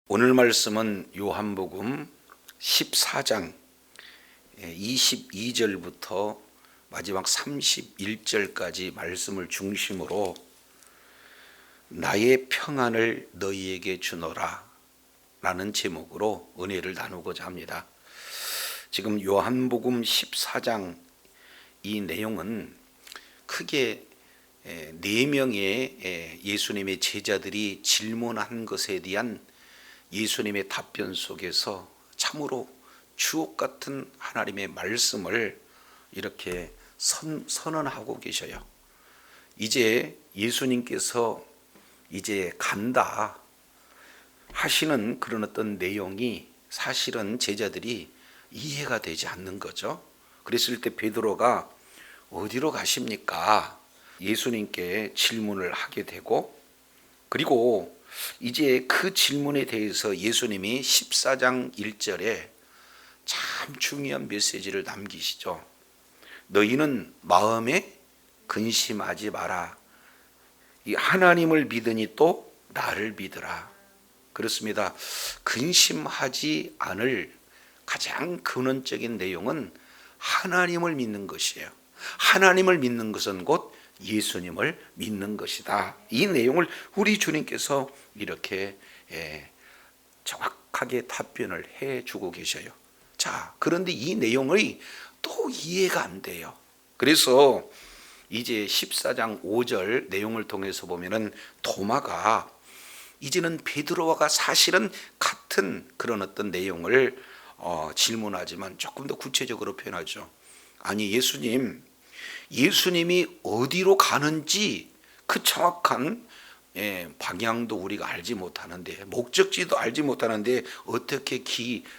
오늘 말씀은 요한복음 14장 22절부터 마지막 31절까지 말씀을 중심으로 나의 평안을 너희에게 주노라 라는 제목으로 은혜를 나누고자 합니다. 지금 요한복음 14장 이 내용은 크게 4명의 예수님의 제자들이 질문한 것에 대한 예수님의 답변 속에서 참으로 주옥 같은 하나님의 말씀을 이렇게 선언하고 계셔요. 이제 예수님께서 이제 간다 하시는 그런 어떤 내용이 사실은 제자들이 이해가 되지 않는 거죠. 그랬을 때 베드로가 어디로 가십니까? 예수님께 질문을 하게 되고, 그리고 이제 그 질문에 대해서 예수님이 14장 1절에 참 중요한 메시지를 남기시죠. 너희는 마음에 근심하지 마라. 이 하나님을 믿으니 또 나를 믿으라. 그렇습니다. 근심하지 않을 가장 근원적인 내용은 하나님을 믿는 것이에요. 하나님을 믿는 것은 곧 예수님을 믿는 것이다. 이 내용을 우리 주님께서 이렇게 정확하게 답변을 해주고 계셔요. 자, 그런데 이 내용이 또 이해가 안 돼요. 그래서 이제 14장 5절 내용을 통해서 보면은 도마가 이제는 베드로와 사실은 같은 그런 어떤 내용을 질문하지만 조금 더 구체적으로 표현하죠. 아니, 예수님이 어디로 가는지 그 정확한 방향도 우리가 알지 못하는데, 목적지도 알지 못하는데 어떻게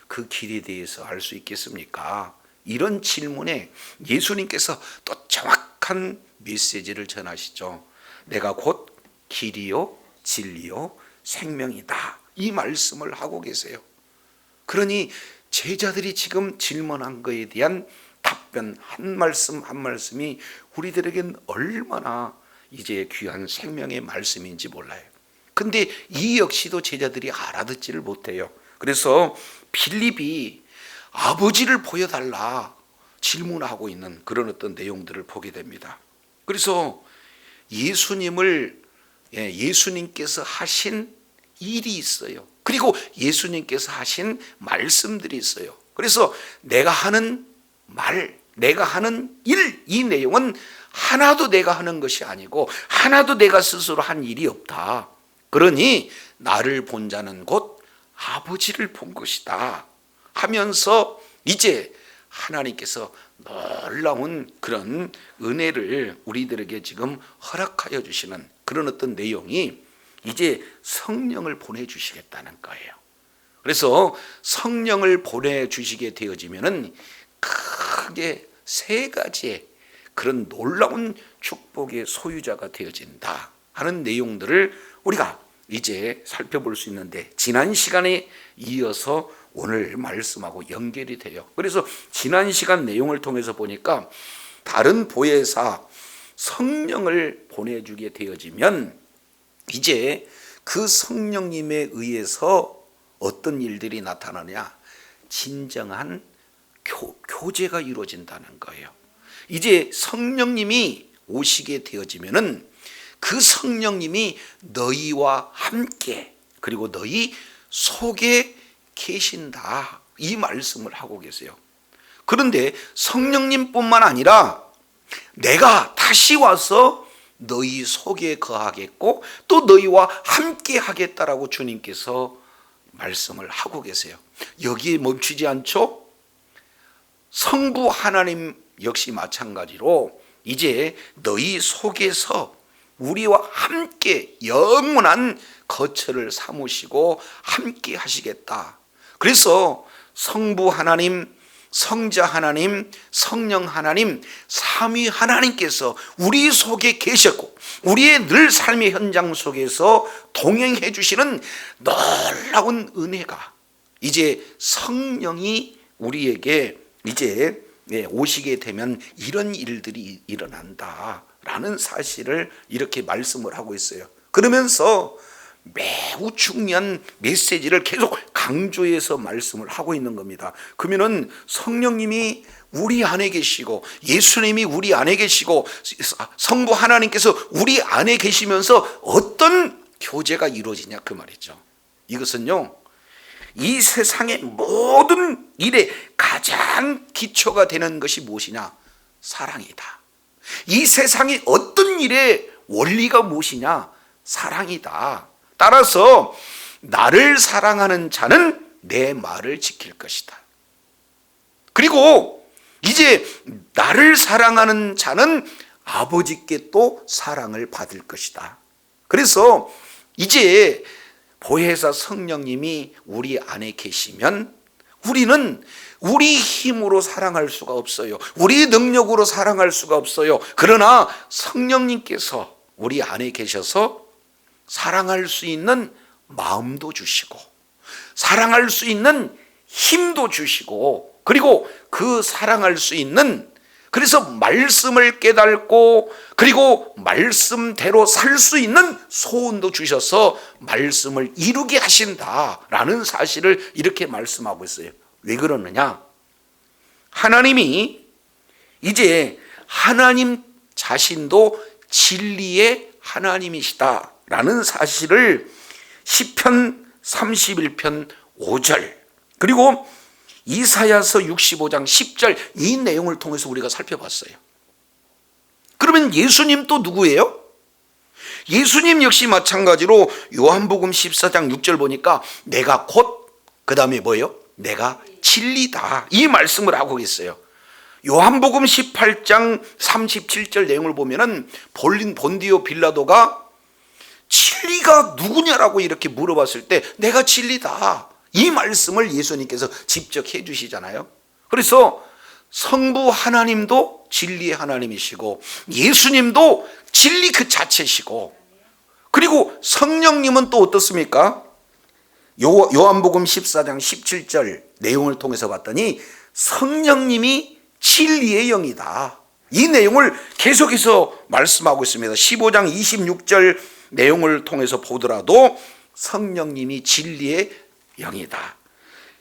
그 길에 대해서 알 수 있겠습니까? 이런 질문에 예수님께서 또 정확한 메시지를 전하시죠. 내가 곧 길이요 진리요 생명이다. 이 말씀을 하고 계세요. 그러니 제자들이 지금 질문한 것에 대한 답변 한 말씀 한 말씀이 우리들에겐 얼마나 이제 귀한 생명의 말씀인지 몰라요. 근데 이 역시도 제자들이 알아듣지를 못해요. 그래서 빌립이 아버지를 보여달라 질문하고 있는 그런 어떤 내용들을 보게 됩니다. 그래서 예수님께서 하신 일이 있어요. 그리고 예수님께서 하신 말씀들이 있어요. 그래서 내가 하는 일, 이 내용은 하나도 내가 하는 것이 아니고 하나도 내가 스스로 한 일이 없다. 그러니 나를 본 자는 곧 아버지를 본 것이다 하면서 이제 하나님께서 놀라운 그런 은혜를 우리들에게 지금 허락하여 주시는 그런 어떤 내용이 이제 성령을 보내주시겠다는 거예요. 그래서 성령을 보내주시게 되어지면은 크게 3가지의 그런 놀라운 축복의 소유자가 되어진다 하는 내용들을 우리가 이제 살펴볼 수 있는데, 지난 시간에 이어서 오늘 말씀하고 연결이 돼요. 그래서 지난 시간 내용을 통해서 보니까 다른 보혜사 성령을 보내주게 되어지면 이제 그 성령님에 의해서 어떤 일들이 나타나냐, 진정한 교제가 이루어진다는 거예요. 이제 성령님이 오시게 되어지면은 그 성령님이 너희와 함께 그리고 너희 속에 계신다, 이 말씀을 하고 계세요. 그런데 성령님뿐만 아니라 내가 다시 와서 너희 속에 거하겠고 또 너희와 함께 하겠다라고 주님께서 말씀을 하고 계세요. 여기에 멈추지 않죠? 성부 하나님 역시 마찬가지로 이제 너희 속에서 우리와 함께 영원한 거처를 삼으시고 함께 하시겠다. 그래서 성부 하나님, 성자 하나님, 성령 하나님, 삼위 하나님께서 우리 속에 계셨고 우리의 늘 삶의 현장 속에서 동행해 주시는 놀라운 은혜가 이제 성령이 우리에게 이제 오시게 되면 이런 일들이 일어난다라는 사실을 이렇게 말씀을 하고 있어요. 그러면서 매우 중요한 메시지를 계속 강조해서 말씀을 하고 있는 겁니다. 그러면은 성령님이 우리 안에 계시고 예수님이 우리 안에 계시고 성부 하나님께서 우리 안에 계시면서 어떤 교제가 이루어지냐 그 말이죠. 이것은요, 이 세상의 모든 일에 가장 기초가 되는 것이 무엇이냐? 사랑이다. 이 세상의 어떤 일의 원리가 무엇이냐? 사랑이다. 따라서 나를 사랑하는 자는 내 말을 지킬 것이다. 그리고 이제 나를 사랑하는 자는 아버지께 또 사랑을 받을 것이다. 그래서 이제 보혜사 성령님이 우리 안에 계시면 우리는 우리 힘으로 사랑할 수가 없어요. 우리 능력으로 사랑할 수가 없어요. 그러나 성령님께서 우리 안에 계셔서 사랑할 수 있는 마음도 주시고 사랑할 수 있는 힘도 주시고 그리고 그 사랑할 수 있는, 그래서 말씀을 깨닫고 그리고 말씀대로 살 수 있는 소원도 주셔서 말씀을 이루게 하신다라는 사실을 이렇게 말씀하고 있어요. 왜 그러느냐? 하나님이 이제 하나님 자신도 진리의 하나님이시다라는 사실을 시편 31편 5절 그리고 이사야서 65장 10절 이 내용을 통해서 우리가 살펴봤어요. 그러면 예수님 또 누구예요? 예수님 역시 마찬가지로 요한복음 14장 6절 보니까 내가 곧 그 다음에 뭐예요? 내가 진리다 이 말씀을 하고 있어요. 요한복음 18장 37절 내용을 보면은 본디오 빌라도가 진리가 누구냐라고 이렇게 물어봤을 때 내가 진리다 이 말씀을 예수님께서 직접 해주시잖아요. 그래서 성부 하나님도 진리의 하나님이시고 예수님도 진리 그 자체시고 그리고 성령님은 또 어떻습니까? 요한복음 14장 17절 내용을 통해서 봤더니 성령님이 진리의 영이다. 이 내용을 계속해서 말씀하고 있습니다. 15장 26절 내용을 통해서 보더라도 성령님이 진리의 영이다.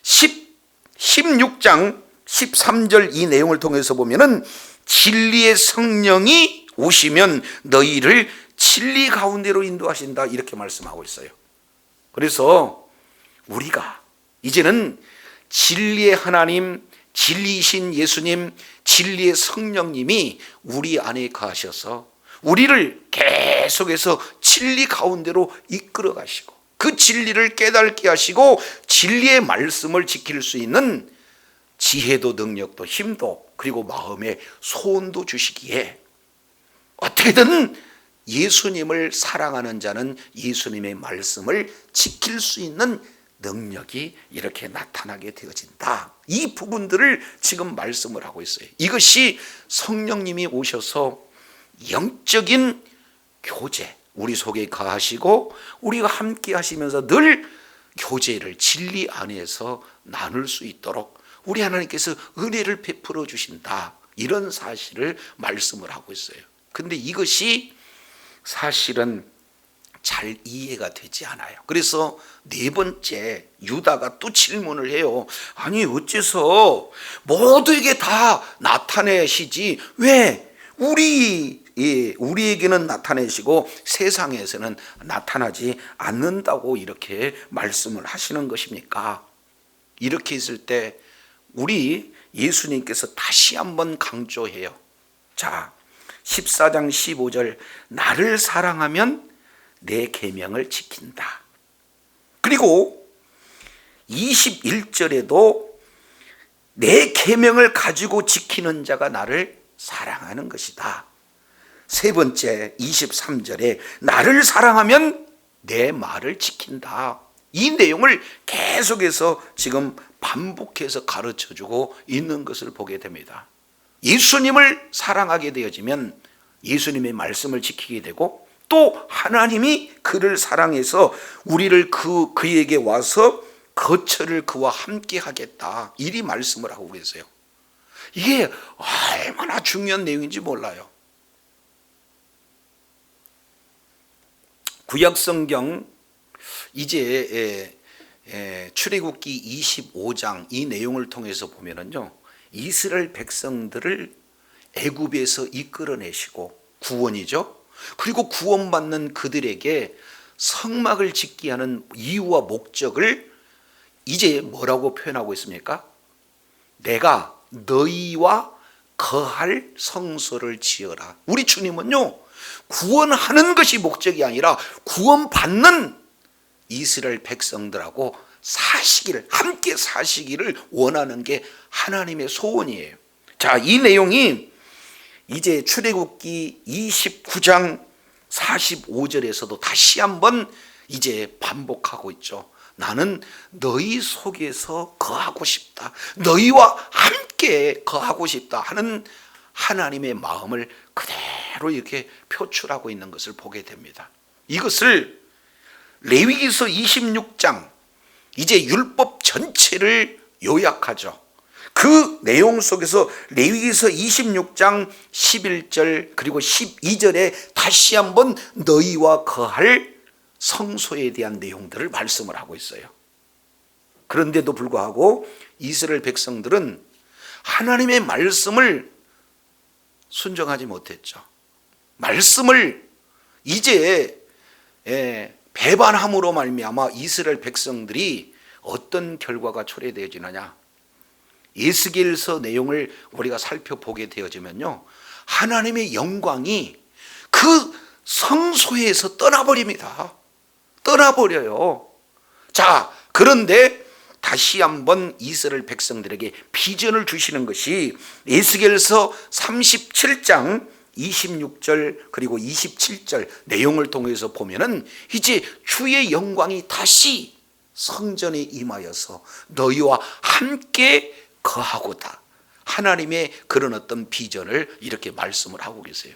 16장 13절 이 내용을 통해서 보면은 진리의 성령이 오시면 너희를 진리 가운데로 인도하신다 이렇게 말씀하고 있어요. 그래서 우리가 이제는 진리의 하나님, 진리이신 예수님, 진리의 성령님이 우리 안에 거하셔서 우리를 계속해서 진리 가운데로 이끌어 가시고 그 진리를 깨닫게 하시고 진리의 말씀을 지킬 수 있는 지혜도 능력도 힘도 그리고 마음의 소원도 주시기에 어떻게든 예수님을 사랑하는 자는 예수님의 말씀을 지킬 수 있는 능력이 이렇게 나타나게 되어진다. 이 부분들을 지금 말씀을 하고 있어요. 이것이 성령님이 오셔서 영적인 교제 우리 속에 거하시고 우리가 함께 하시면서 늘 교제를 진리 안에서 나눌 수 있도록 우리 하나님께서 은혜를 베풀어 주신다. 이런 사실을 말씀을 하고 있어요. 근데 이것이 사실은 잘 이해가 되지 않아요. 그래서 네 번째 유다가 또 질문을 해요. 아니 어째서 모두에게 다 나타내시지 왜 우리에게는 나타내시고 세상에서는 나타나지 않는다고 이렇게 말씀을 하시는 것입니까? 이렇게 있을 때 우리 예수님께서 다시 한번 강조해요. 자, 14장 15절 나를 사랑하면 내 계명을 지킨다. 그리고 21절에도 내 계명을 가지고 지키는 자가 나를 사랑하는 것이다. 세 번째 23절에 나를 사랑하면 내 말을 지킨다. 이 내용을 계속해서 지금 반복해서 가르쳐주고 있는 것을 보게 됩니다. 예수님을 사랑하게 되어지면 예수님의 말씀을 지키게 되고 또 하나님이 그를 사랑해서 우리를 그에게 와서 거처를 그와 함께 하겠다. 이리 말씀을 하고 계세요. 이게 얼마나 중요한 내용인지 몰라요. 구약성경 이제 출애굽기 25장 이 내용을 통해서 보면은요, 이스라엘 백성들을 애굽에서 이끌어내시고 구원이죠. 그리고 구원받는 그들에게 성막을 짓게 하는 이유와 목적을 이제 뭐라고 표현하고 있습니까? 내가 너희와 거할 성소를 지어라. 우리 주님은요, 구원하는 것이 목적이 아니라 구원받는 이스라엘 백성들하고 함께 사시기를 원하는 게 하나님의 소원이에요. 자, 이 내용이 이제 출애굽기 29장 45절에서도 다시 한번 이제 반복하고 있죠. 나는 너희 속에서 거하고 싶다. 너희와 함께 거하고 싶다 하는 하나님의 마음을 그대로 이렇게 표출하고 있는 것을 보게 됩니다. 이것을 레위기서 26장 이제 율법 전체를 요약하죠. 그 내용 속에서 레위기서 26장 11절 그리고 12절에 다시 한번 너희와 거할 성소에 대한 내용들을 말씀을 하고 있어요. 그런데도 불구하고 이스라엘 백성들은 하나님의 말씀을 순종하지 못했죠. 말씀을 이제 배반함으로 말미암아 이스라엘 백성들이 어떤 결과가 초래되어지느냐, 에스겔서 내용을 우리가 살펴보게 되어지면요, 하나님의 영광이 그 성소에서 떠나버립니다. 떠나버려요. 자, 그런데 다시 한번 이스라엘 백성들에게 비전을 주시는 것이 에스겔서 37장 26절 그리고 27절 내용을 통해서 보면은 이제 주의 영광이 다시 성전에 임하여서 너희와 함께 거하고다. 하나님의 그런 어떤 비전을 이렇게 말씀을 하고 계세요.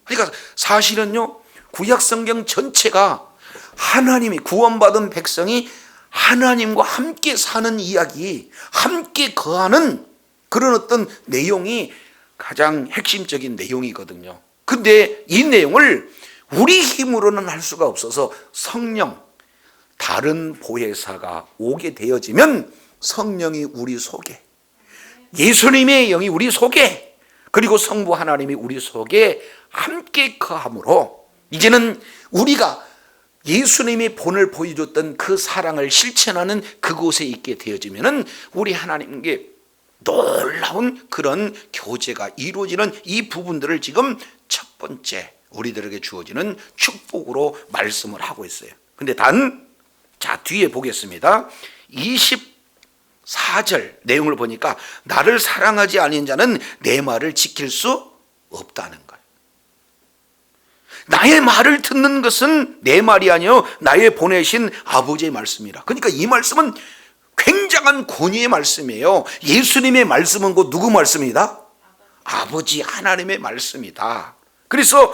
그러니까 사실은요, 구약 성경 전체가 하나님이 구원받은 백성이 하나님과 함께 사는 이야기, 함께 거하는 그런 어떤 내용이 가장 핵심적인 내용이거든요. 근데 이 내용을 우리 힘으로는 할 수가 없어서 성령, 다른 보혜사가 오게 되어지면 성령이 우리 속에, 예수님의 영이 우리 속에, 그리고 성부 하나님이 우리 속에 함께 거함으로 이제는 우리가 예수님이 본을 보여줬던 그 사랑을 실천하는 그곳에 있게 되어지면은 우리 하나님께 놀라운 그런 교제가 이루어지는 이 부분들을 지금 첫 번째 우리들에게 주어지는 축복으로 말씀을 하고 있어요. 근데 자, 뒤에 보겠습니다. 24절 내용을 보니까 나를 사랑하지 않은 자는 내 말을 지킬 수 없다는 거예요. 나의 말을 듣는 것은 내 말이 아니요 나의 보내신 아버지의 말씀이라. 그러니까 이 말씀은 굉장한 권위의 말씀이에요. 예수님의 말씀은 곧 누구 말씀이다? 아버지 하나님의 말씀이다. 그래서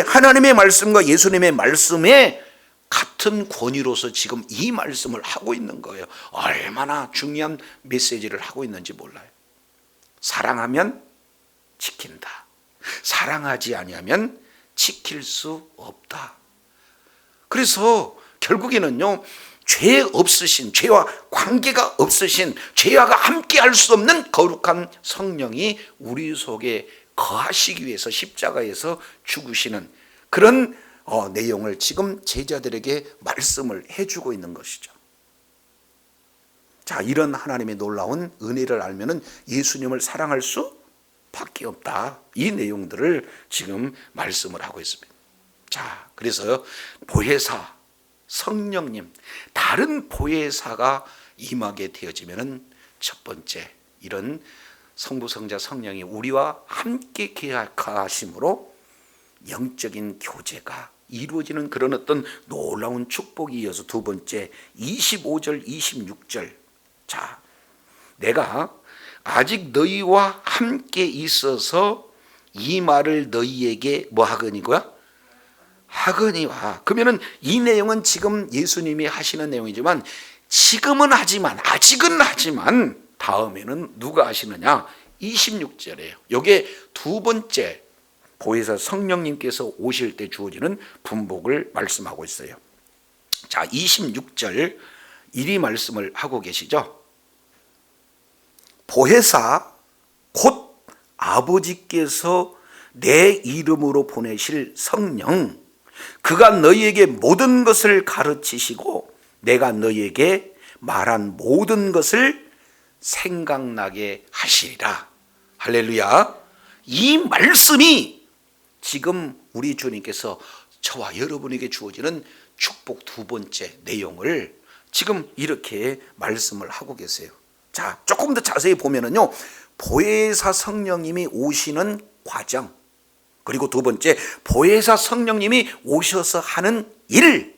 하나님의 말씀과 예수님의 말씀에 같은 권위로서 지금 이 말씀을 하고 있는 거예요. 얼마나 중요한 메시지를 하고 있는지 몰라요. 사랑하면 지킨다. 사랑하지 아니하면 지킬 수 없다. 그래서 결국에는요, 죄 없으신, 죄와 관계가 없으신, 죄와가 함께 할 수 없는 거룩한 성령이 우리 속에 거하시기 위해서 십자가에서 죽으시는 그런 내용을 지금 제자들에게 말씀을 해주고 있는 것이죠. 자, 이런 하나님의 놀라운 은혜를 알면은 예수님을 사랑할 수밖에 없다. 이 내용들을 지금 말씀을 하고 있습니다. 자, 그래서 보혜사, 성령님, 다른 보혜사가 임하게 되어지면은 첫 번째 이런 성부, 성자, 성령이 우리와 함께 계약하심으로 영적인 교제가 이루어지는 그런 어떤 놀라운 축복이 이어서 두 번째 25절 26절. 자, 내가 아직 너희와 함께 있어서 이 말을 너희에게 뭐 하거니고요? 하거니와. 그러면은 이 내용은 지금 예수님이 하시는 내용이지만 지금은 하지만, 아직은 하지만 다음에는 누가 하시느냐? 26절이에요. 이게 두 번째 보혜사 성령님께서 오실 때 주어지는 분복을 말씀하고 있어요. 자, 26절 이리 말씀을 하고 계시죠. 보혜사 곧 아버지께서 내 이름으로 보내실 성령, 그가 너희에게 모든 것을 가르치시고 내가 너희에게 말한 모든 것을 생각나게 하시리라. 할렐루야. 이 말씀이 지금 우리 주님께서 저와 여러분에게 주어지는 축복 두 번째 내용을 지금 이렇게 말씀을 하고 계세요. 자, 조금 더 자세히 보면은요, 보혜사 성령님이 오시는 과정, 그리고 두 번째 보혜사 성령님이 오셔서 하는 일,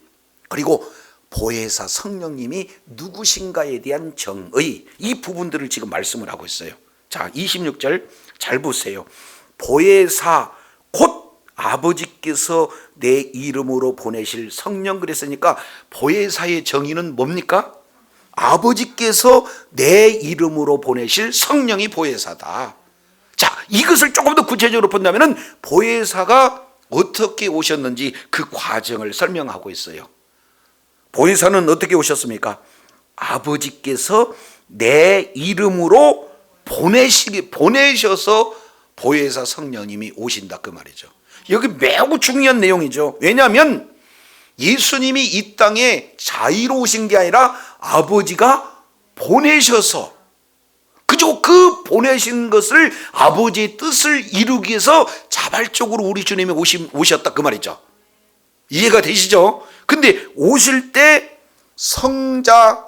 그리고 보혜사 성령님이 누구신가에 대한 정의, 이 부분들을 지금 말씀을 하고 있어요. 자, 26절 잘 보세요. 보혜사 곧 아버지께서 내 이름으로 보내실 성령 그랬으니까 보혜사의 정의는 뭡니까? 아버지께서 내 이름으로 보내실 성령이 보혜사다. 자, 이것을 조금 더 구체적으로 본다면 보혜사가 어떻게 오셨는지 그 과정을 설명하고 있어요. 보혜사는 어떻게 오셨습니까? 아버지께서 내 이름으로 보내셔서 보혜사 성령님이 오신다, 그 말이죠. 여기 매우 중요한 내용이죠. 왜냐하면 예수님이 이 땅에 자의로 오신 게 아니라 아버지가 보내셔서, 그리고 그 보내신 것을 아버지의 뜻을 이루기 위해서 자발적으로 우리 주님이 오셨다, 그 말이죠. 이해가 되시죠? 근데 오실 때 성자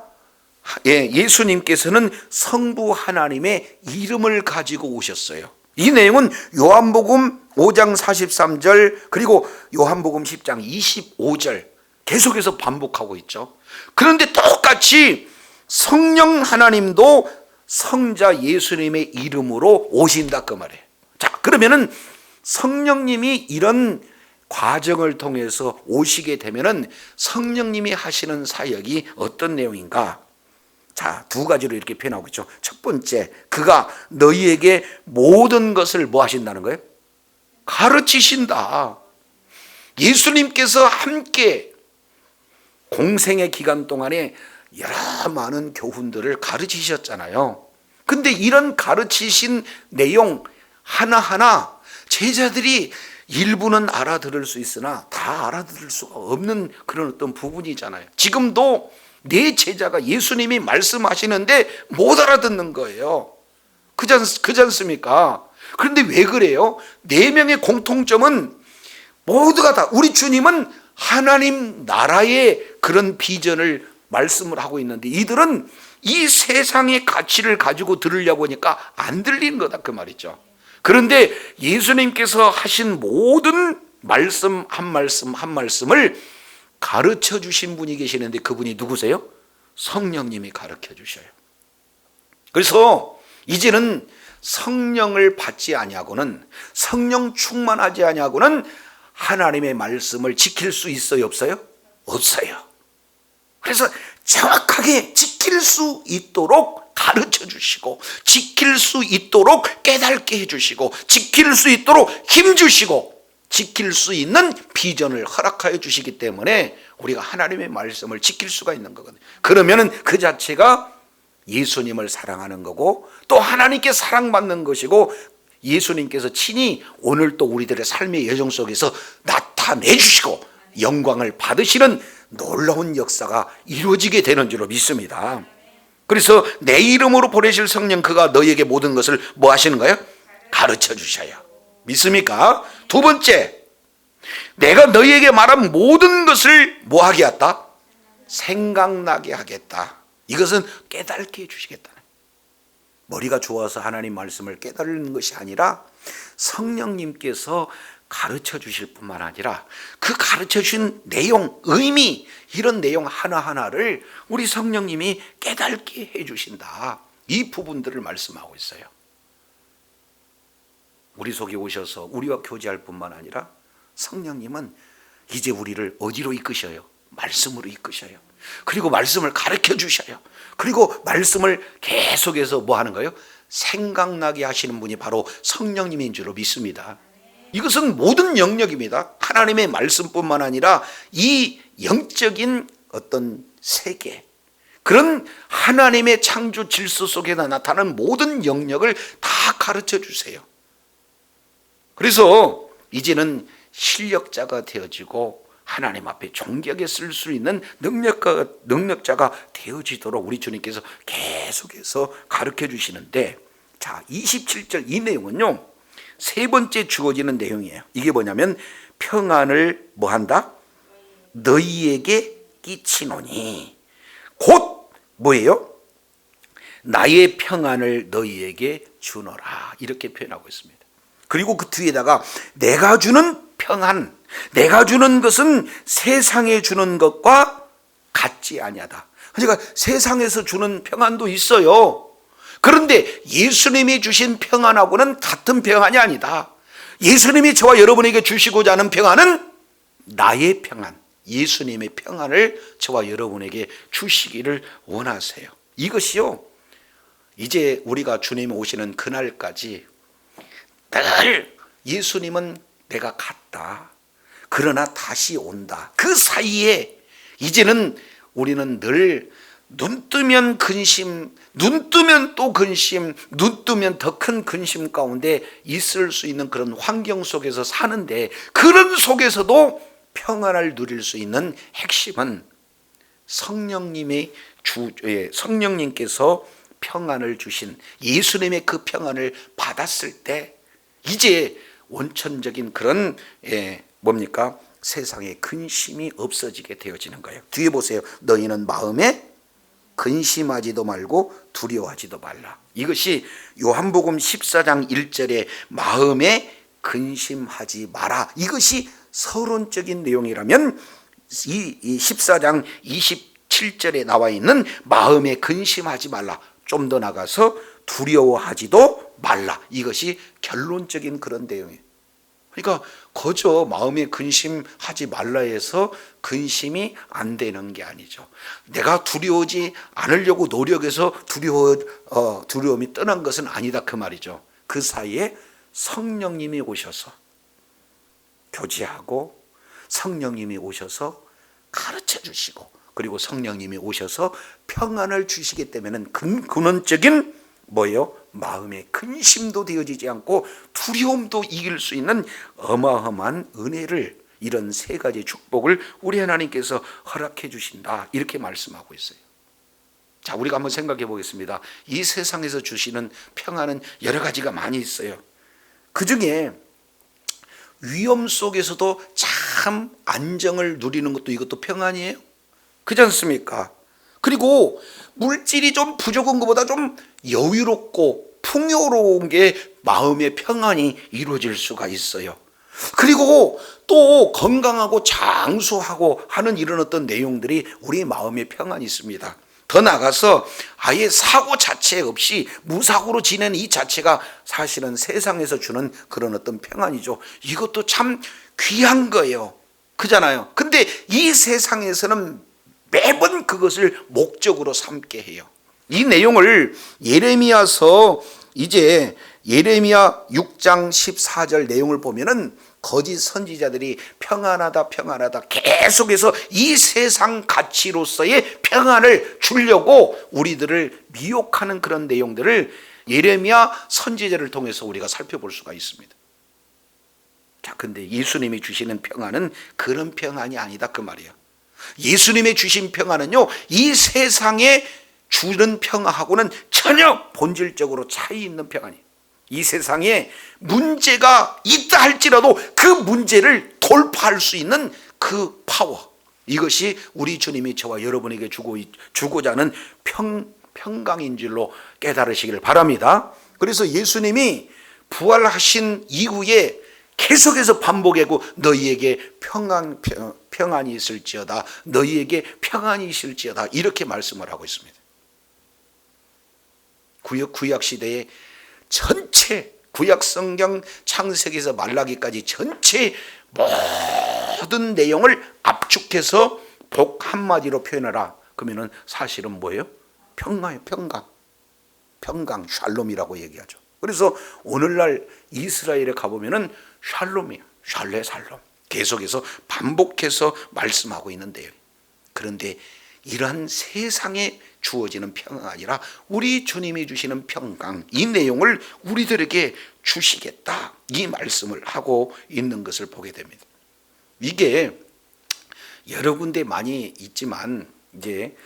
예수님께서는 성부 하나님의 이름을 가지고 오셨어요. 이 내용은 요한복음 5장 43절 그리고 요한복음 10장 25절 계속해서 반복하고 있죠. 그런데 똑같이 성령 하나님도 성자 예수님의 이름으로 오신다, 그 말이에요. 자, 그러면은 성령님이 이런 과정을 통해서 오시게 되면은 성령님이 하시는 사역이 어떤 내용인가? 자, 두 가지로 이렇게 표현하고 있죠. 첫 번째, 그가 너희에게 모든 것을 뭐 하신다는 거예요? 가르치신다. 예수님께서 함께 공생의 기간 동안에 여러 많은 교훈들을 가르치셨잖아요. 근데 이런 가르치신 내용 하나하나 제자들이 일부는 알아들을 수 있으나 다 알아들을 수가 없는 그런 어떤 부분이잖아요. 지금도 내 제자가 예수님이 말씀하시는데 못 알아듣는 거예요. 그지 않습니까? 그런데 왜 그래요? 네 명의 공통점은 모두가 다, 우리 주님은 하나님 나라의 그런 비전을 말씀을 하고 있는데 이들은 이 세상의 가치를 가지고 들으려고 하니까 안 들리는 거다, 그 말이죠. 그런데 예수님께서 하신 모든 말씀 한 말씀 한 말씀을 가르쳐 주신 분이 계시는데 그분이 누구세요? 성령님이 가르쳐 주셔요. 그래서 이제는 성령을 받지 아니하고는, 성령 충만하지 아니하고는 하나님의 말씀을 지킬 수 있어요, 없어요? 없어요. 그래서 정확하게 지킬 수 있도록 가르쳐 주시고, 지킬 수 있도록 깨닫게 해주시고, 지킬 수 있도록 힘 주시고, 지킬 수 있는 비전을 허락하여 주시기 때문에 우리가 하나님의 말씀을 지킬 수가 있는 거거든요. 그러면은 그 자체가 예수님을 사랑하는 거고 또 하나님께 사랑받는 것이고, 예수님께서 친히 오늘 또 우리들의 삶의 여정 속에서 나타내 주시고 영광을 받으시는 놀라운 역사가 이루어지게 되는 줄로 믿습니다. 그래서 내 이름으로 보내실 성령, 그가 너희에게 모든 것을 뭐 하시는 거예요? 가르쳐 주셔요. 믿습니까? 두 번째, 내가 너희에게 말한 모든 것을 뭐 하게 했다? 생각나게 하겠다. 이것은 깨닫게 해주시겠다. 머리가 좋아서 하나님 말씀을 깨달는 것이 아니라 성령님께서 가르쳐 주실 뿐만 아니라 그 가르쳐 주신 내용, 의미, 이런 내용 하나하나를 우리 성령님이 깨닫게 해주신다. 이 부분들을 말씀하고 있어요. 우리 속에 오셔서 우리와 교제할 뿐만 아니라 성령님은 이제 우리를 어디로 이끄셔요? 말씀으로 이끄셔요. 그리고 말씀을 가르쳐 주셔요. 그리고 말씀을 계속해서 뭐 하는 거예요? 생각나게 하시는 분이 바로 성령님인 줄로 믿습니다. 이것은 모든 영역입니다. 하나님의 말씀뿐만 아니라 이 영적인 어떤 세계, 그런 하나님의 창조 질서 속에 나타나는 모든 영역을 다 가르쳐 주세요. 그래서 이제는 실력자가 되어지고 하나님 앞에 존귀하게 쓸 수 있는 능력자가 되어지도록 우리 주님께서 계속해서 가르쳐 주시는데, 자 27절 이 내용은요, 세 번째 주어지는 내용이에요. 이게 뭐냐면 평안을 뭐한다? 너희에게 끼치노니, 곧 뭐예요? 나의 평안을 너희에게 주노라, 이렇게 표현하고 있습니다. 그리고 그 뒤에다가 내가 주는 평안, 내가 주는 것은 세상에 주는 것과 같지 아니하다. 그러니까 세상에서 주는 평안도 있어요. 그런데 예수님이 주신 평안하고는 같은 평안이 아니다. 예수님이 저와 여러분에게 주시고자 하는 평안은 나의 평안, 예수님의 평안을 저와 여러분에게 주시기를 원하세요. 이것이요, 이제 우리가 주님이 오시는 그날까지 늘 예수님은 내가 갔다, 그러나 다시 온다, 그 사이에 이제는 우리는 늘 눈 뜨면 근심, 눈 뜨면 또 근심, 눈 뜨면 더 큰 근심 가운데 있을 수 있는 그런 환경 속에서 사는데, 그런 속에서도 평안을 누릴 수 있는 핵심은 성령님께서 평안을 주신 예수님의 그 평안을 받았을 때 이제 원천적인 그런 뭡니까? 세상에 근심이 없어지게 되어지는 거예요. 뒤에 보세요. 너희는 마음에 근심하지도 말고 두려워하지도 말라. 이것이 요한복음 14장 1절에 마음에 근심하지 마라, 이것이 서론적인 내용이라면, 이 14장 27절에 나와 있는 마음에 근심하지 말라, 좀 더 나가서 두려워하지도 말라, 이것이 결론적인 그런 내용이에요. 그러니까 거저 마음에 근심하지 말라 해서 근심이 안 되는 게 아니죠. 내가 두려워하지 않으려고 노력해서 두려움이 떠난 것은 아니다, 그 말이죠. 그 사이에 성령님이 오셔서 교제하고, 성령님이 오셔서 가르쳐 주시고, 그리고 성령님이 오셔서 평안을 주시기 때문에 근원적인 뭐예요? 마음의 근심도 되어지지 않고 두려움도 이길 수 있는 어마어마한 은혜를, 이런 세 가지 축복을 우리 하나님께서 허락해 주신다, 이렇게 말씀하고 있어요. 자, 우리가 한번 생각해 보겠습니다. 이 세상에서 주시는 평안은 여러 가지가 많이 있어요. 그 중에 위험 속에서도 참 안정을 누리는 것도, 이것도 평안이에요. 그렇지 않습니까? 그리고 물질이 좀 부족한 것보다 좀 여유롭고 풍요로운 게 마음의 평안이 이루어질 수가 있어요. 그리고 또 건강하고 장수하고 하는 이런 어떤 내용들이 우리 마음의 평안이 있습니다. 더 나아가서 아예 사고 자체 없이 무사고로 지내는 이 자체가 사실은 세상에서 주는 그런 어떤 평안이죠. 이것도 참 귀한 거예요. 그잖아요. 근데 이 세상에서는 매번 그것을 목적으로 삼게 해요. 이 내용을 예레미야서, 이제 예레미야 6장 14절 내용을 보면은 거짓 선지자들이 평안하다 평안하다 계속해서 이 세상 가치로서의 평안을 주려고 우리들을 미혹하는 그런 내용들을 예레미야 선지자를 통해서 우리가 살펴볼 수가 있습니다. 자, 근데 예수님이 주시는 평안은 그런 평안이 아니다, 그 말이에요. 예수님의 주신 평안은요, 이 세상에 주는 평안하고는 전혀 본질적으로 차이 있는 평안이에요. 이 세상에 문제가 있다 할지라도 그 문제를 돌파할 수 있는 그 파워, 이것이 우리 주님이 저와 여러분에게 주고자 하는 평강인 줄로 깨달으시기를 바랍니다. 그래서 예수님이 부활하신 이후에 계속해서 반복하고 너희에게 평안이 있을지어다, 너희에게 평안이 있을지어다, 이렇게 말씀을 하고 있습니다. 구약 시대에 전체 구약 성경 창세기에서 말라기까지 전체 모든 내용을 압축해서 복 한마디로 표현하라 그러면은 사실은 뭐예요? 평강이에요. 평강, 샬롬이라고 얘기하죠. 그래서 오늘날 이스라엘에 가보면은 샬롬이에요. 샬레 살롬. 계속해서 반복해서 말씀하고 있는데요. 그런데 이러한 세상에 주어지는 평강이 아니라 우리 주님이 주시는 평강, 이 내용을 우리들에게 주시겠다, 이 말씀을 하고 있는 것을 보게 됩니다. 이게 여러 군데 많이 있지만 이제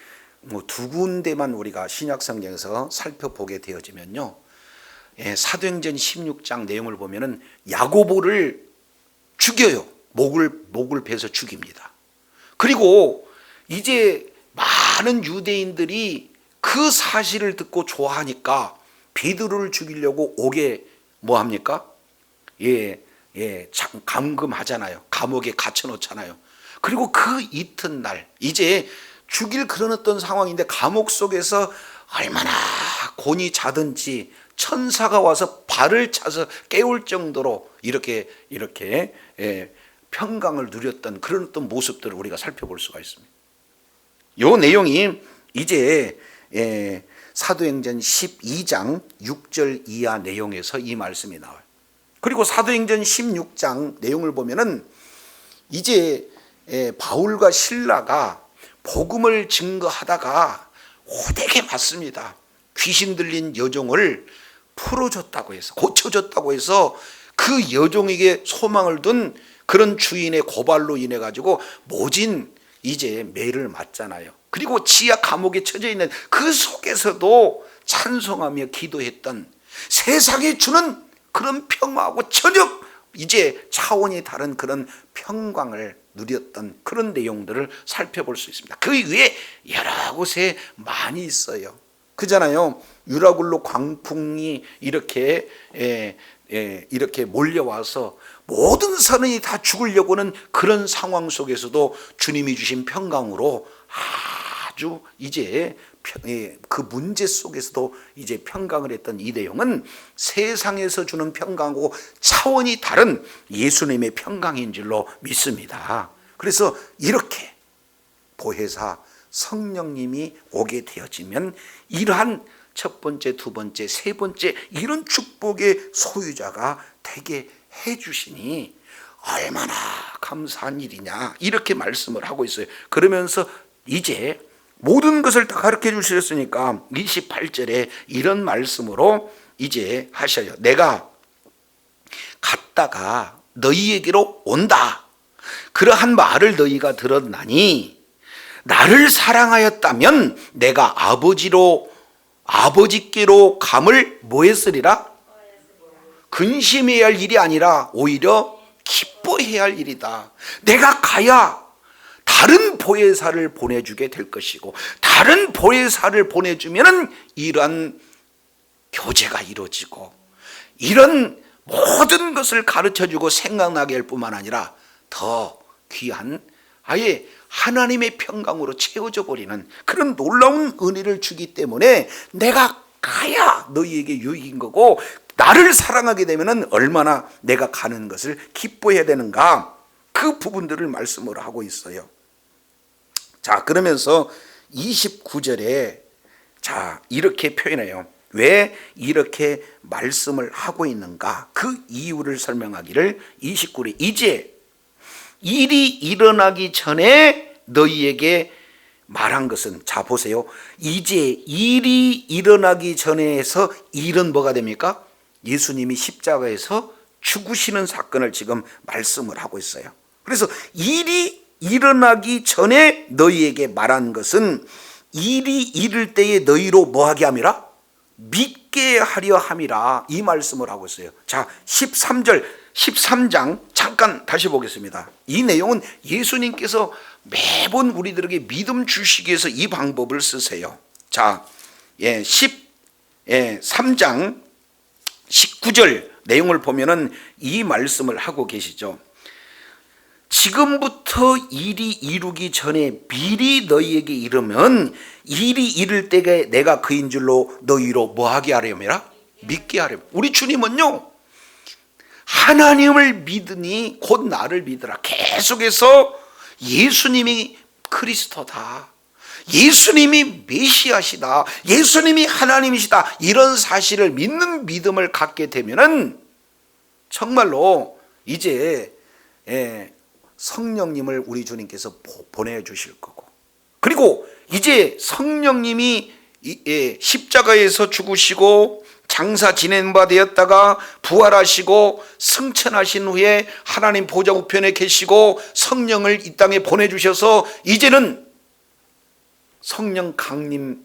두 군데만 우리가 신약 성경에서 살펴보게 되어지면요, 사도행전 16장 내용을 보면은 야고보를 죽여요. 목을 베서 죽입니다. 그리고 이제 많은 유대인들이 그 사실을 듣고 좋아하니까 베드로를 죽이려고 옥에 뭐 합니까? 감금하잖아요. 감옥에 갇혀 놓잖아요. 그리고 그 이튿날 이제 죽일 그런 어떤 상황인데 감옥 속에서 얼마나 곤히 자든지 천사가 와서 발을 차서 깨울 정도로 이렇게 평강을 누렸던 그런 어떤 모습들을 우리가 살펴볼 수가 있습니다. 이 내용이 이제 사도행전 12장 6절 이하 내용에서 이 말씀이 나와요. 그리고 사도행전 16장 내용을 보면은 이제 바울과 실라가 복음을 증거하다가 호되게 맞습니다. 귀신 들린 여종을 풀어줬다고 해서, 고쳐줬다고 해서 그 여종에게 소망을 둔 그런 주인의 고발로 인해 가지고 모진 이제 매를 맞잖아요. 그리고 지하 감옥에 처져 있는 그 속에서도 찬송하며 기도했던, 세상에 주는 그런 평화하고 전혀 이제 차원이 다른 그런 평강을 누렸던 그런 내용들을 살펴볼 수 있습니다. 그 위에 여러 곳에 많이 있어요. 그잖아요. 유라굴로 광풍이 이렇게 몰려와서 모든 사람이 다 죽으려고는 그런 상황 속에서도 주님이 주신 평강으로 아주 이제 그 문제 속에서도 이제 평강을 했던 이 내용은 세상에서 주는 평강하고 차원이 다른 예수님의 평강인 줄로 믿습니다. 그래서 이렇게 보혜사 성령님이 오게 되어지면 이러한 첫 번째, 두 번째, 세 번째 이런 축복의 소유자가 되게 해주시니 얼마나 감사한 일이냐, 이렇게 말씀을 하고 있어요. 그러면서 이제 모든 것을 다 가르쳐 주셨으니까 28절에 이런 말씀으로 이제 하셔요. 내가 갔다가 너희에게로 온다. 그러한 말을 너희가 들었나니 나를 사랑하였다면 내가 아버지께로 감을 뭐 했으리라? 근심해야 할 일이 아니라 오히려 기뻐해야 할 일이다. 내가 가야 다른 보혜사를 보내주게 될 것이고, 다른 보혜사를 보내주면 이러한 교제가 이루어지고 이런 모든 것을 가르쳐주고 생각나게 할 뿐만 아니라 더 귀한 아예 하나님의 평강으로 채워져 버리는 그런 놀라운 은혜를 주기 때문에 내가 가야 너희에게 유익인 거고, 나를 사랑하게 되면 얼마나 내가 가는 것을 기뻐해야 되는가, 그 부분들을 말씀을 하고 있어요. 자, 그러면서 29절에 자 이렇게 표현해요. 왜 이렇게 말씀을 하고 있는가, 그 이유를 설명하기를 29절에 이제 일이 일어나기 전에 너희에게 말한 것은, 자 보세요. 이제 일이 일어나기 전에 해서 일은 뭐가 됩니까? 예수님이 십자가에서 죽으시는 사건을 지금 말씀을 하고 있어요. 그래서 일이 일어나기 전에 너희에게 말한 것은 일이 이를 때에 너희로 뭐하게 함이라? 믿게 하려 함이라, 이 말씀을 하고 있어요. 자 13장 잠깐 다시 보겠습니다. 이 내용은 예수님께서 매번 우리들에게 믿음 주시기 위해서 이 방법을 쓰세요. 자 13장 19절 내용을 보면은 이 말씀을 하고 계시죠. 지금부터 일이 이루기 전에 미리 너희에게 이르면 일이 이를 때에 내가 그인 줄로 너희로 뭐하게 하려면이라? 믿게 하려면. 우리 주님은요, 하나님을 믿으니 곧 나를 믿으라. 계속해서 예수님이 그리스도다, 예수님이 메시아시다, 예수님이 하나님이시다, 이런 사실을 믿는 믿음을 갖게 되면은 정말로 이제 성령님을 우리 주님께서 보내주실 거고, 그리고 이제 성령님이 십자가에서 죽으시고 장사 지낸 바 되었다가 부활하시고 승천하신 후에 하나님 보좌 우편에 계시고 성령을 이 땅에 보내주셔서 이제는 성령 강림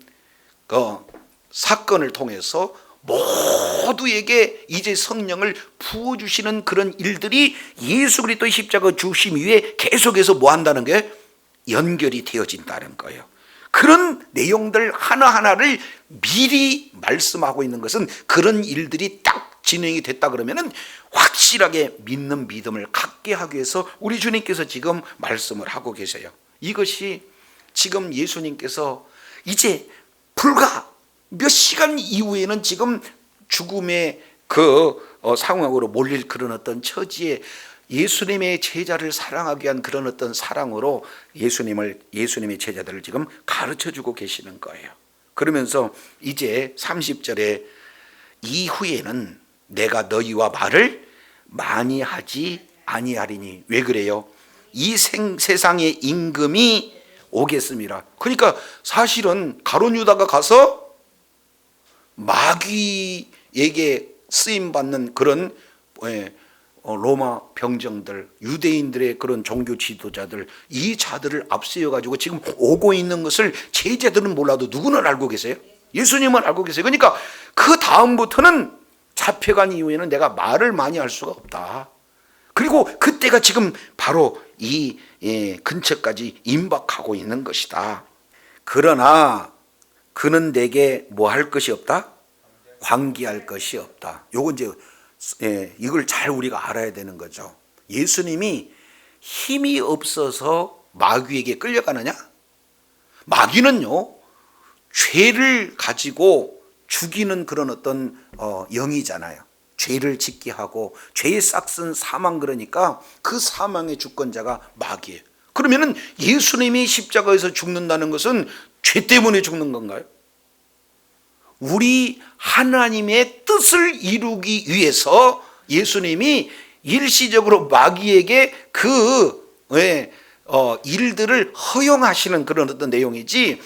사건을 통해서 모두에게 이제 성령을 부어주시는 그런 일들이 예수 그리스도의 십자가 죽으심 이후에 계속해서 뭐 한다는 게 연결이 되어진다는 거예요. 그런 내용들 하나하나를 미리 말씀하고 있는 것은 그런 일들이 딱 진행이 됐다 그러면은 확실하게 믿는 믿음을 갖게 하기 위해서 우리 주님께서 지금 말씀을 하고 계세요. 이것이 지금 예수님께서 이제 불과 몇 시간 이후에는 지금 죽음의 상황으로 몰릴 그런 어떤 처지에 예수님의 제자를 사랑하기 위한 그런 어떤 사랑으로 예수님의 제자들을 지금 가르쳐주고 계시는 거예요. 그러면서 이제 30절에 이후에는 내가 너희와 말을 많이 하지 아니하리니. 왜 그래요? 이 세상의 임금이 오겠습니다. 그러니까 사실은 가룟 유다가 가서 마귀에게 쓰임받는 그런 로마 병정들, 유대인들의 그런 종교 지도자들, 이 자들을 앞세워가지고 지금 오고 있는 것을 제자들은 몰라도 누구는 알고 계세요? 예수님은 알고 계세요. 그러니까 그 다음부터는 잡혀간 이후에는 내가 말을 많이 할 수가 없다. 그리고 그때가 지금 바로 이 근처까지 임박하고 있는 것이다. 그러나 그는 내게 뭐 할 것이 없다? 관계할 것이 없다. 요건 이제 이걸 잘 우리가 알아야 되는 거죠. 예수님이 힘이 없어서 마귀에게 끌려가느냐? 마귀는요, 죄를 가지고 죽이는 그런 어떤 영이잖아요. 죄를 짓게 하고 죄의 싹슨 사망, 그러니까 그 사망의 주권자가 마귀예요. 그러면은 예수님이 십자가에서 죽는다는 것은 죄 때문에 죽는 건가요? 우리 하나님의 뜻을 이루기 위해서 예수님이 일시적으로 마귀에게 일들을 허용하시는 그런 어떤 내용이지,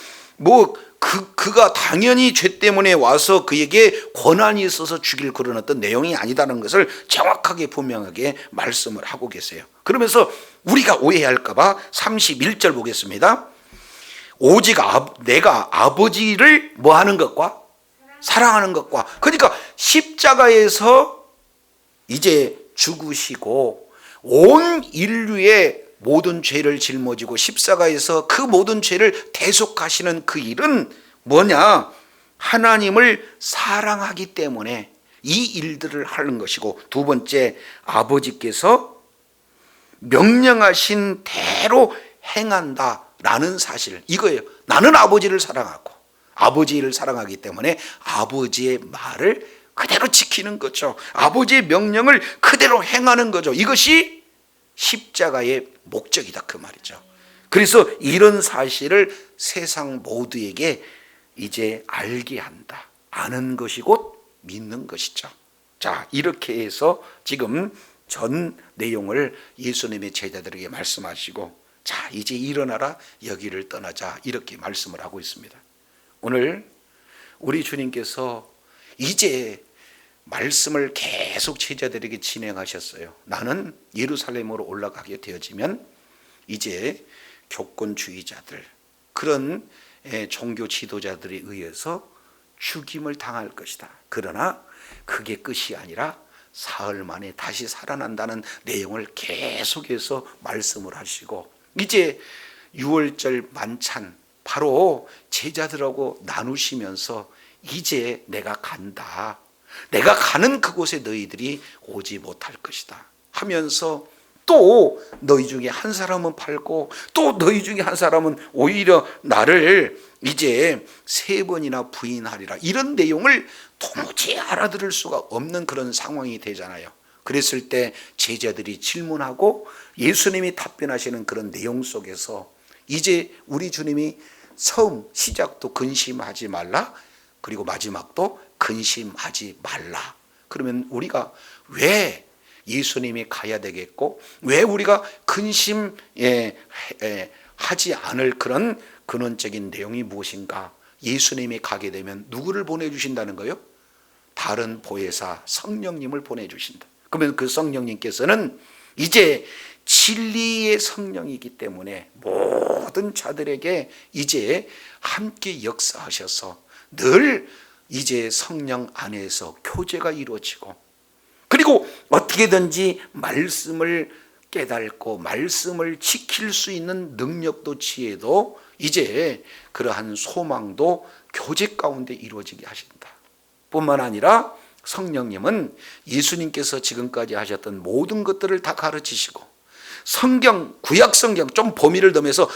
그가 당연히 죄 때문에 와서 그에게 권한이 있어서 죽일 그런 어떤 내용이 아니다는 것을 정확하게 분명하게 말씀을 하고 계세요. 그러면서 우리가 오해할까봐 31절 보겠습니다. 오직 내가 아버지를 뭐 하는 것과 사랑하는 것과, 그러니까 십자가에서 이제 죽으시고 온 인류의 모든 죄를 짊어지고 십자가에서 그 모든 죄를 대속하시는 그 일은 뭐냐? 하나님을 사랑하기 때문에 이 일들을 하는 것이고, 두 번째, 아버지께서 명령하신 대로 행한다라는 사실, 이거예요. 나는 아버지를 사랑하고 아버지를 사랑하기 때문에 아버지의 말을 그대로 지키는 거죠. 아버지의 명령을 그대로 행하는 거죠. 이것이 십자가의 목적이다, 그 말이죠. 그래서 이런 사실을 세상 모두에게 이제 알게 한다. 아는 것이 곧 믿는 것이죠. 자, 이렇게 해서 지금 전 내용을 예수님의 제자들에게 말씀하시고, 자, 이제 일어나라, 여기를 떠나자, 이렇게 말씀을 하고 있습니다. 오늘 우리 주님께서 이제 말씀을 계속 제자들에게 진행하셨어요. 나는 예루살렘으로 올라가게 되어지면 이제 교권주의자들, 그런 종교 지도자들에 의해서 죽임을 당할 것이다. 그러나 그게 끝이 아니라 사흘 만에 다시 살아난다는 내용을 계속해서 말씀을 하시고, 이제 6월절 만찬 바로 제자들하고 나누시면서 이제 내가 간다, 내가 가는 그곳에 너희들이 오지 못할 것이다 하면서, 또 너희 중에 한 사람은 팔고 또 너희 중에 한 사람은 오히려 나를 이제 3번이나 부인하리라, 이런 내용을 도무지 알아들을 수가 없는 그런 상황이 되잖아요. 그랬을 때 제자들이 질문하고 예수님이 답변하시는 그런 내용 속에서 이제 우리 주님이 처음 시작도 근심하지 말라, 그리고 마지막도 근심하지 말라. 그러면 우리가 왜 예수님이 가야 되겠고, 왜 우리가 근심하지 않을 그런 근원적인 내용이 무엇인가? 예수님이 가게 되면 누구를 보내주신다는 거예요? 다른 보혜사 성령님을 보내주신다. 그러면 그 성령님께서는 이제 진리의 성령이기 때문에 모든 자들에게 이제 함께 역사하셔서 늘 이제 성령 안에서 교제가 이루어지고, 그리고 어떻게든지 말씀을 깨닫고 말씀을 지킬 수 있는 능력도 지혜도 이제 그러한 소망도 교제 가운데 이루어지게 하신다. 뿐만 아니라 성령님은 예수님께서 지금까지 하셨던 모든 것들을 다 가르치시고, 성경, 구약 성경 좀 범위를 넘어서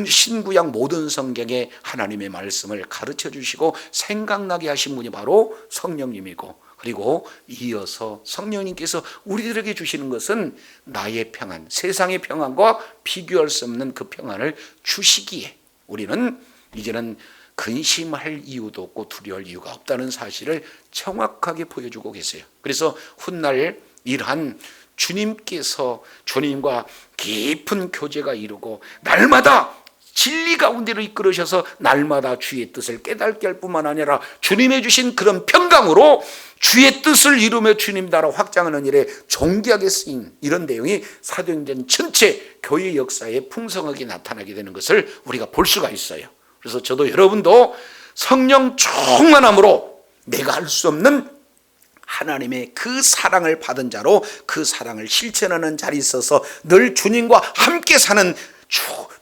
신구약 모든 성경에 하나님의 말씀을 가르쳐 주시고 생각나게 하신 분이 바로 성령님이고, 그리고 이어서 성령님께서 우리들에게 주시는 것은 나의 평안, 세상의 평안과 비교할 수 없는 그 평안을 주시기에 우리는 이제는 근심할 이유도 없고 두려워할 이유가 없다는 사실을 정확하게 보여주고 계세요. 그래서 훗날 이러한 주님께서 주님과 깊은 교제가 이루고 날마다 진리 가운데로 이끌으셔서 날마다 주의 뜻을 깨닫게 할 뿐만 아니라 주님의 주신 그런 평강으로 주의 뜻을 이루며 주님 나라 확장하는 일에 존귀하게 쓰인 이런 내용이 사도행전 전체 교회 역사에 풍성하게 나타나게 되는 것을 우리가 볼 수가 있어요. 그래서 저도 여러분도 성령 충만함으로 내가 할 수 없는 하나님의 그 사랑을 받은 자로 그 사랑을 실천하는 자리에 있어서 늘 주님과 함께 사는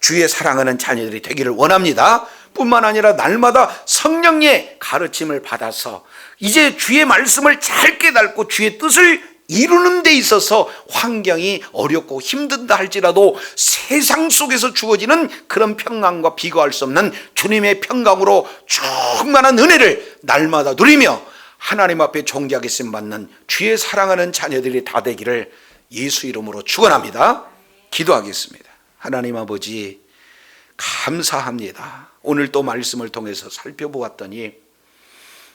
주의 사랑하는 자녀들이 되기를 원합니다. 뿐만 아니라 날마다 성령의 가르침을 받아서 이제 주의 말씀을 잘 깨닫고 주의 뜻을 이루는 데 있어서 환경이 어렵고 힘든다 할지라도 세상 속에서 주어지는 그런 평강과 비교할 수 없는 주님의 평강으로 충만한 은혜를 날마다 누리며 하나님 앞에 존귀하게 쓰임받는 주의 사랑하는 자녀들이 다 되기를 예수 이름으로 축원합니다. 기도하겠습니다. 하나님 아버지 감사합니다. 오늘 또 말씀을 통해서 살펴보았더니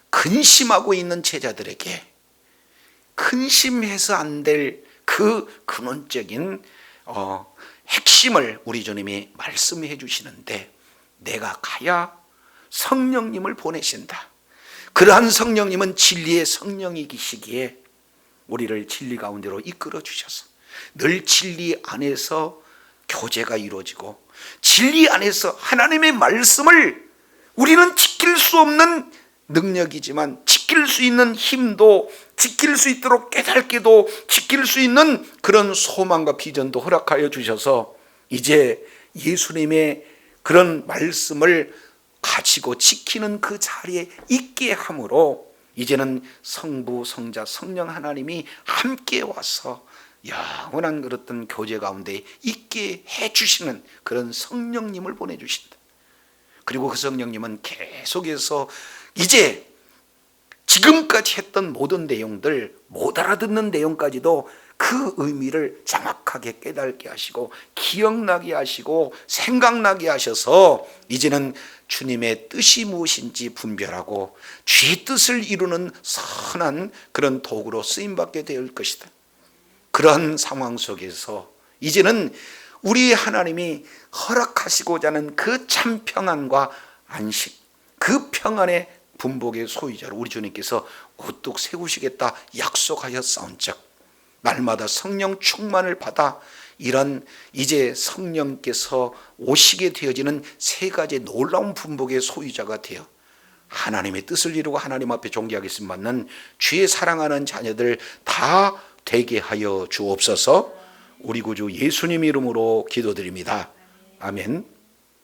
근심하고 있는 제자들에게 근심해서 안 될 그 근원적인 핵심을 우리 주님이 말씀해 주시는데, 내가 가야 성령님을 보내신다. 그러한 성령님은 진리의 성령이시기에 우리를 진리 가운데로 이끌어 주셔서 늘 진리 안에서 교제가 이루어지고 진리 안에서 하나님의 말씀을 우리는 지킬 수 없는 능력이지만 지킬 수 있는 힘도, 지킬 수 있도록 깨닫게도 지킬 수 있는 그런 소망과 비전도 허락하여 주셔서 이제 예수님의 그런 말씀을 가지고 지키는 그 자리에 있게 함으로 이제는 성부, 성자, 성령 하나님이 함께 와서 영원한 그렇던 교제 가운데 있게 해주시는 그런 성령님을 보내주신다. 그리고 그 성령님은 계속해서 이제 지금까지 했던 모든 내용들, 못 알아듣는 내용까지도 그 의미를 정확하게 깨닫게 하시고 기억나게 하시고 생각나게 하셔서 이제는 주님의 뜻이 무엇인지 분별하고 주의 뜻을 이루는 선한 그런 도구로 쓰임받게 될 것이다. 그러한 상황 속에서 이제는 우리 하나님이 허락하시고자 하는 그 참 평안과 안식, 그 평안의 분복의 소유자로 우리 주님께서 우뚝 세우시겠다 약속하였사온즉 날마다 성령 충만을 받아 이런 이제 성령께서 오시게 되어지는 세 가지 놀라운 분복의 소유자가 되어 하나님의 뜻을 이루고 하나님 앞에 존귀하겠음 받는 주의 사랑하는 자녀들 다 되게 하여 주옵소서. 우리 구주 예수님 이름으로 기도드립니다. 아멘.